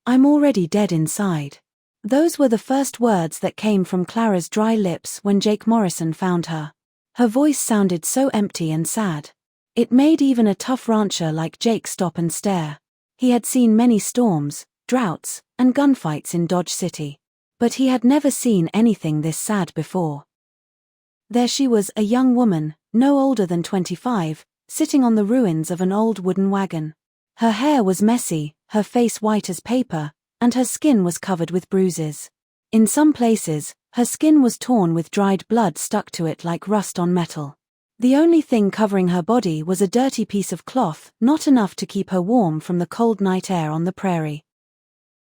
I'm already dead inside." Those were the first words that came from Clara's dry lips when Jake Morrison found her. Her voice sounded so empty and sad. It made even a tough rancher like Jake stop and stare. He had seen many storms, droughts, and gunfights in Dodge City. But he had never seen anything this sad before. There she was, a young woman, no older than 25, sitting on the ruins of an old wooden wagon. Her hair was messy, her face white as paper, and her skin was covered with bruises. In some places, her skin was torn with dried blood stuck to it like rust on metal. The only thing covering her body was a dirty piece of cloth, not enough to keep her warm from the cold night air on the prairie.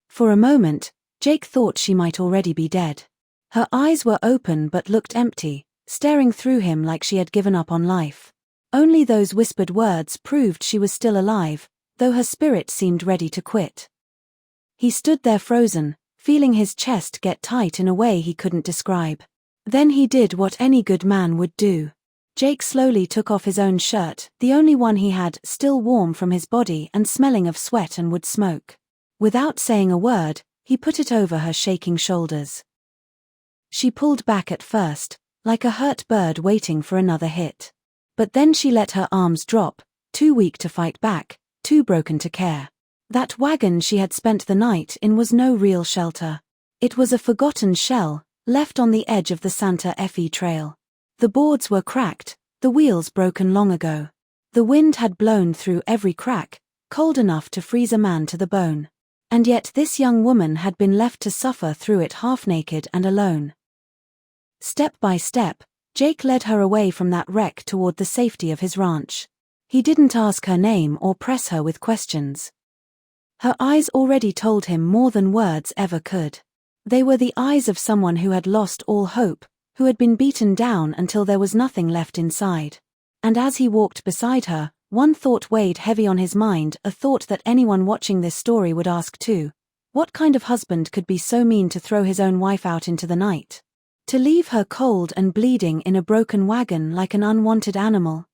For a moment, Jake thought she might already be dead. Her eyes were open but looked empty, staring through him like she had given up on life. Only those whispered words proved she was still alive, though her spirit seemed ready to quit. He stood there frozen, feeling his chest get tight in a way he couldn't describe. Then he did what any good man would do. Jake slowly took off his own shirt, the only one he had, still warm from his body and smelling of sweat and wood smoke. Without saying a word, he put it over her shaking shoulders. She pulled back at first, like a hurt bird waiting for another hit. But then she let her arms drop, too weak to fight back, too broken to care. That wagon she had spent the night in was no real shelter. It was a forgotten shell, left on the edge of the Santa Fe Trail. The boards were cracked, the wheels broken long ago. The wind had blown through every crack, cold enough to freeze a man to the bone. And yet this young woman had been left to suffer through it half-naked and alone. Step by step, Jake led her away from that wreck toward the safety of his ranch. He didn't ask her name or press her with questions. Her eyes already told him more than words ever could. They were the eyes of someone who had lost all hope, who had been beaten down until there was nothing left inside. And as he walked beside her, one thought weighed heavy on his mind, a thought that anyone watching this story would ask too. What kind of husband could be so mean to throw his own wife out into the night? To leave her cold and bleeding in a broken wagon like an unwanted animal?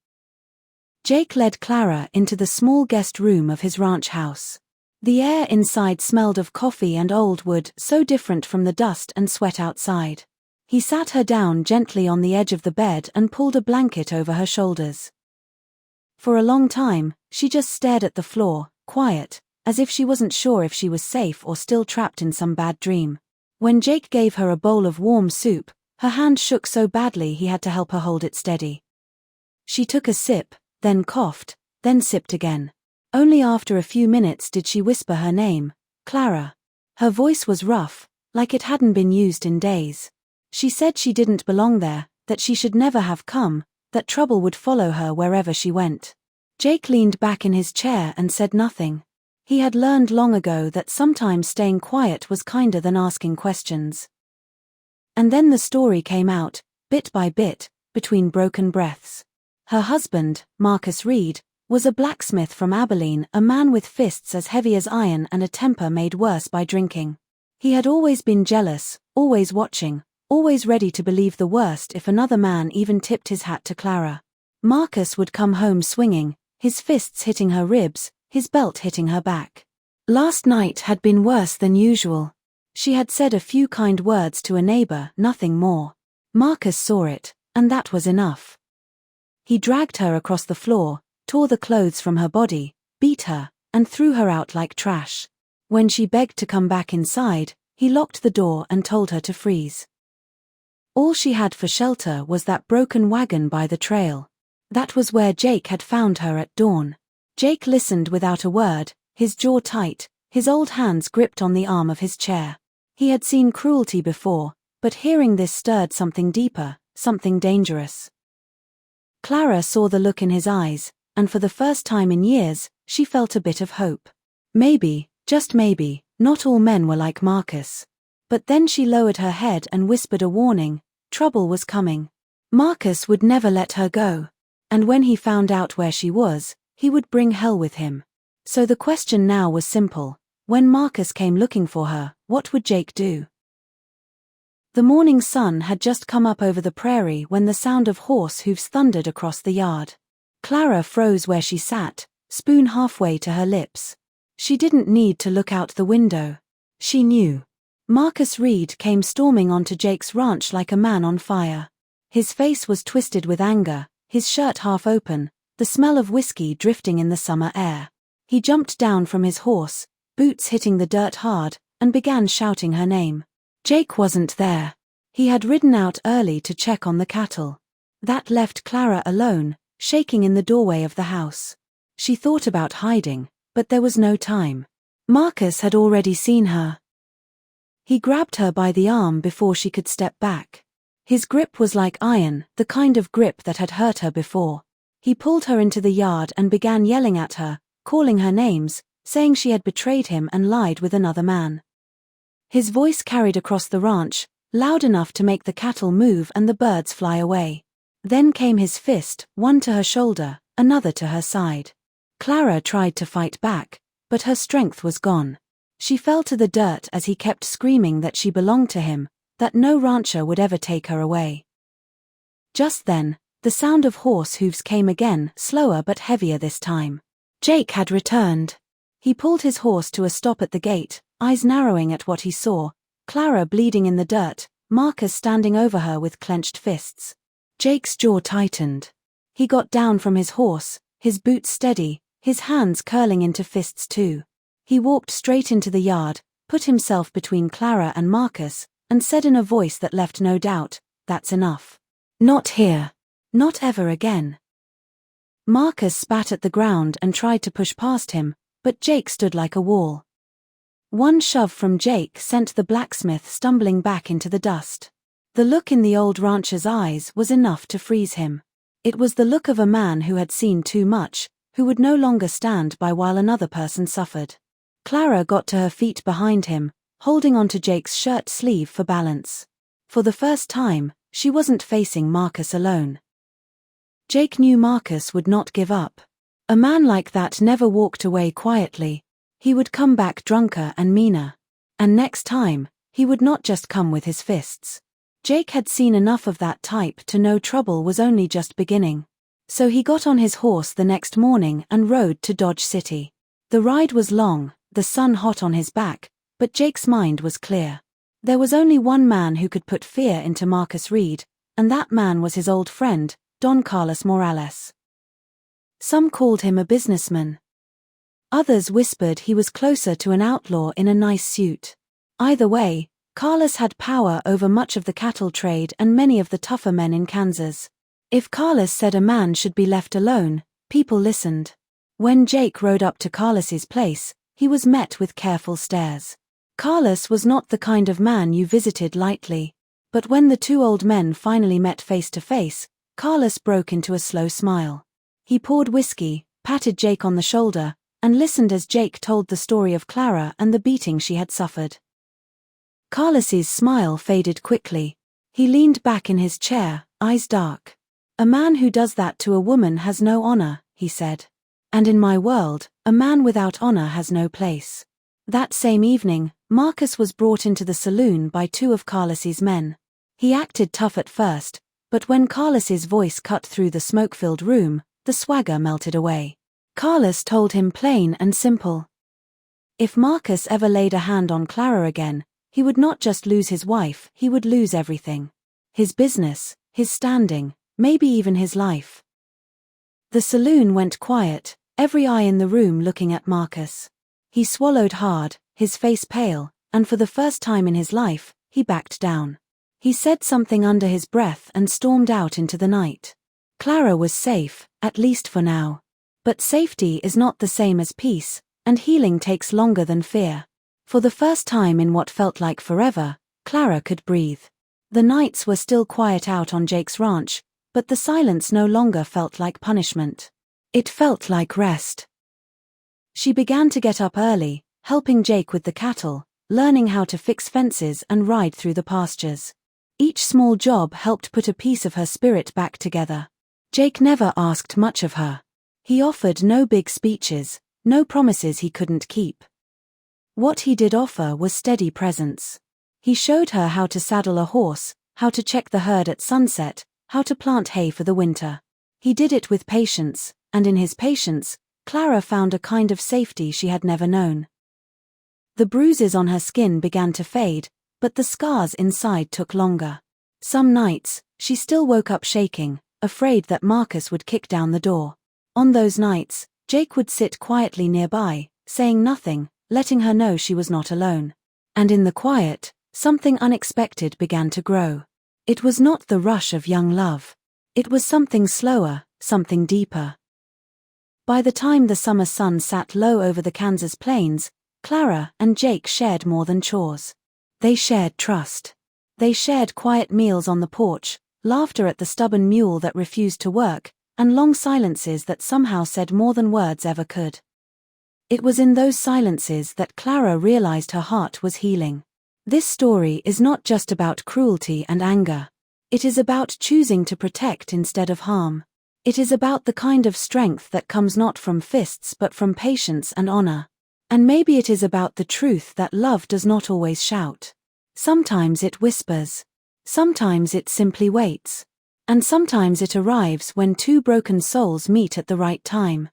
Jake led Clara into the small guest room of his ranch house. The air inside smelled of coffee and old wood, so different from the dust and sweat outside. He sat her down gently on the edge of the bed and pulled a blanket over her shoulders. For a long time, she just stared at the floor, quiet, as if she wasn't sure if she was safe or still trapped in some bad dream. When Jake gave her a bowl of warm soup, her hand shook so badly he had to help her hold it steady. She took a sip, then coughed, then sipped again. Only after a few minutes did she whisper her name, Clara. Her voice was rough, like it hadn't been used in days. She said she didn't belong there, that she should never have come, that trouble would follow her wherever she went. Jake leaned back in his chair and said nothing. He had learned long ago that sometimes staying quiet was kinder than asking questions. And then the story came out, bit by bit, between broken breaths. Her husband, Marcus Reed, was a blacksmith from Abilene, a man with fists as heavy as iron and a temper made worse by drinking. He had always been jealous, always watching, always ready to believe the worst if another man even tipped his hat to Clara. Marcus would come home swinging, his fists hitting her ribs, his belt hitting her back. Last night had been worse than usual. She had said a few kind words to a neighbor, nothing more. Marcus saw it, and that was enough. He dragged her across the floor, tore the clothes from her body, beat her, and threw her out like trash. When she begged to come back inside, he locked the door and told her to freeze. All she had for shelter was that broken wagon by the trail. That was where Jake had found her at dawn. Jake listened without a word, his jaw tight, his old hands gripped on the arm of his chair. He had seen cruelty before, but hearing this stirred something deeper, something dangerous. Clara saw the look in his eyes, and for the first time in years, she felt a bit of hope. Maybe, just maybe, not all men were like Marcus. But then she lowered her head and whispered a warning: trouble was coming. Marcus would never let her go. And when he found out where she was, he would bring hell with him. So the question now was simple: when Marcus came looking for her, what would Jake do? The morning sun had just come up over the prairie when the sound of horse hooves thundered across the yard. Clara froze where she sat, spoon halfway to her lips. She didn't need to look out the window. She knew. Marcus Reed came storming onto Jake's ranch like a man on fire. His face was twisted with anger, his shirt half open, the smell of whiskey drifting in the summer air. He jumped down from his horse, boots hitting the dirt hard, and began shouting her name. Jake wasn't there. He had ridden out early to check on the cattle. That left Clara alone, shaking in the doorway of the house. She thought about hiding, but there was no time. Marcus had already seen her. He grabbed her by the arm before she could step back. His grip was like iron, the kind of grip that had hurt her before. He pulled her into the yard and began yelling at her, calling her names, saying she had betrayed him and lied with another man. His voice carried across the ranch, loud enough to make the cattle move and the birds fly away. Then came his fist, one to her shoulder, another to her side. Clara tried to fight back, but her strength was gone. She fell to the dirt as he kept screaming that she belonged to him, that no rancher would ever take her away. Just then, the sound of horse hooves came again, slower but heavier this time. Jake had returned. He pulled his horse to a stop at the gate, eyes narrowing at what he saw, Clara bleeding in the dirt, Marcus standing over her with clenched fists. Jake's jaw tightened. He got down from his horse, his boots steady, his hands curling into fists too. He walked straight into the yard, put himself between Clara and Marcus, and said in a voice that left no doubt, "That's enough. Not here. Not ever again." Marcus spat at the ground and tried to push past him, but Jake stood like a wall. One shove from Jake sent the blacksmith stumbling back into the dust. The look in the old rancher's eyes was enough to freeze him. It was the look of a man who had seen too much, who would no longer stand by while another person suffered. Clara got to her feet behind him, holding onto Jake's shirt sleeve for balance. For the first time, she wasn't facing Marcus alone. Jake knew Marcus would not give up. A man like that never walked away quietly. He would come back drunker and meaner. And next time, he would not just come with his fists. Jake had seen enough of that type to know trouble was only just beginning. So he got on his horse the next morning and rode to Dodge City. The ride was long, the sun hot on his back, but Jake's mind was clear. There was only one man who could put fear into Marcus Reed, and that man was his old friend, Don Carlos Morales. Some called him a businessman. Others whispered he was closer to an outlaw in a nice suit. Either way, Carlos had power over much of the cattle trade and many of the tougher men in Kansas. If Carlos said a man should be left alone, people listened. When Jake rode up to Carlos's place, he was met with careful stares. Carlos was not the kind of man you visited lightly, but when the two old men finally met face to face, Carlos broke into a slow smile. He poured whiskey, patted Jake on the shoulder, and listened as Jake told the story of Clara and the beating she had suffered. Carlos's smile faded quickly. He leaned back in his chair, eyes dark. "A man who does that to a woman has no honor," he said. "And in my world, a man without honor has no place." That same evening, Marcus was brought into the saloon by two of Carlos's men. He acted tough at first, but when Carlos's voice cut through the smoke-filled room, the swagger melted away. Carlos told him plain and simple. If Marcus ever laid a hand on Clara again, he would not just lose his wife, he would lose everything. His business, his standing, maybe even his life. The saloon went quiet, every eye in the room looking at Marcus. He swallowed hard, his face pale, and for the first time in his life, he backed down. He said something under his breath and stormed out into the night. Clara was safe, at least for now. But safety is not the same as peace, and healing takes longer than fear. For the first time in what felt like forever, Clara could breathe. The nights were still quiet out on Jake's ranch, but the silence no longer felt like punishment. It felt like rest. She began to get up early, helping Jake with the cattle, learning how to fix fences and ride through the pastures. Each small job helped put a piece of her spirit back together. Jake never asked much of her. He offered no big speeches, no promises he couldn't keep. What he did offer was steady presence. He showed her how to saddle a horse, how to check the herd at sunset, how to plant hay for the winter. He did it with patience, and in his patience, Clara found a kind of safety she had never known. The bruises on her skin began to fade, but the scars inside took longer. Some nights, she still woke up shaking, afraid that Marcus would kick down the door. On those nights, Jake would sit quietly nearby, saying nothing, letting her know she was not alone. And in the quiet, something unexpected began to grow. It was not the rush of young love. It was something slower, something deeper. By the time the summer sun sat low over the Kansas plains, Clara and Jake shared more than chores. They shared trust. They shared quiet meals on the porch, laughter at the stubborn mule that refused to work, and long silences that somehow said more than words ever could. It was in those silences that Clara realized her heart was healing. This story is not just about cruelty and anger. It is about choosing to protect instead of harm. It is about the kind of strength that comes not from fists but from patience and honor. And maybe it is about the truth that love does not always shout. Sometimes it whispers. Sometimes it simply waits. And sometimes it arrives when two broken souls meet at the right time.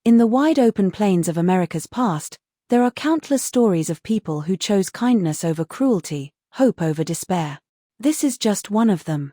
In the wide-open plains of America's past, there are countless stories of people who chose kindness over cruelty, hope over despair. This is just one of them.